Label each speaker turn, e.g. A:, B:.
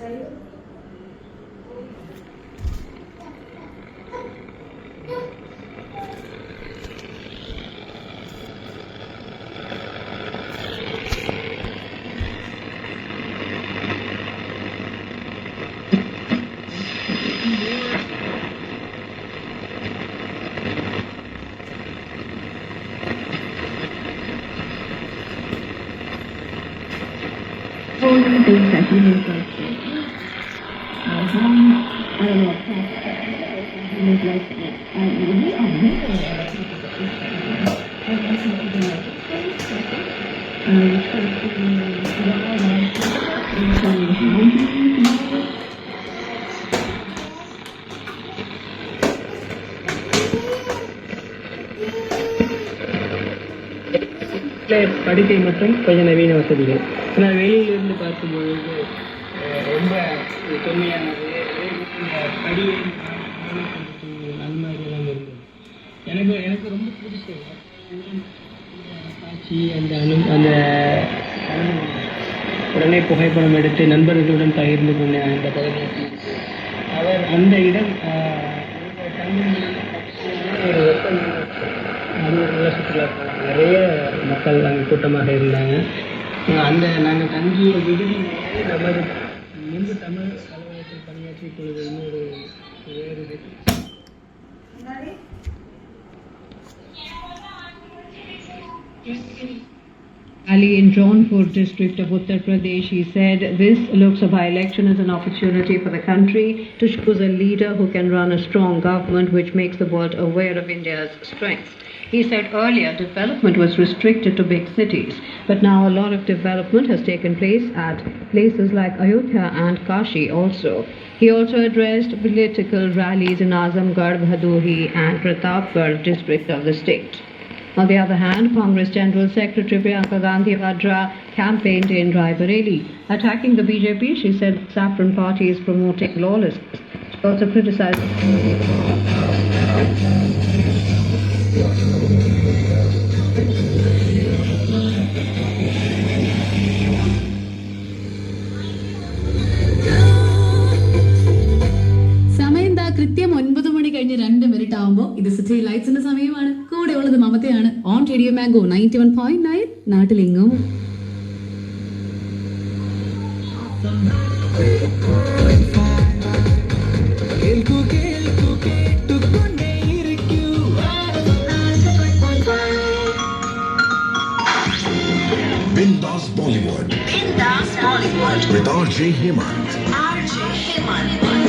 A: Holding things that he makes like I don't know, he makes like
B: படுக்கை மற்றும் கொஞ்சம் நவீன வசதிகள். ஆனால் வெளியிலிருந்து பார்க்கும்பொழுது ரொம்ப தொன்மையானது, படி அது மாதிரிலாம் இருந்தது. எனக்கு ரொம்ப பிடிச்சது காட்சி. அந்த உடனே புகைப்படம் எடுத்து நண்பர்களுடன் பகிர்ந்து கொண்ட அந்த பகுதியை அந்த இடம் ஒரு அது ஒரு நல்ல சுற்றுலா போகலாம். நிறைய மக்கள் அங்கே கூட்டமாக இருந்தாங்க. நாங்கள் தங்கிய விடுதி நமது முன்பு தமிழ் அலுவலகத்தில் பணியாற்றிய பொழுது இன்னொரு வேறு
C: Ali in Jaunpur district of Uttar Pradesh, he said this Lok Sabha election is an opportunity for the country to choose a leader who can run a strong government which makes the world aware of India's strengths. He said earlier development was restricted to big cities, but now a lot of development has taken place at places like Ayodhya and Kashi also. He also addressed political rallies in Azamgarh, Bhadohi and Pratapgarh district of the state. On the other hand, Congress General Secretary Priyanka Gandhi Vadra campaigned in Raebareli. Attacking the BJP, she said the Saffron Party is promoting lawlessness. She also criticized
D: കൃത്യം 9 മണി കഴിഞ്ഞ് 2 minute ആവുമ്പോൾ ഇത് city ലൈറ്റ്സിന്റെ സമയമാണ്. കൂടെ ഉള്ളത് മമതയാണ്. On Radio Mango 91.9 നാട്ടിലെങ്ങും.
E: Bindas Bollywood. Bindas Bollywood with RJ Hemant. RJ Hemant.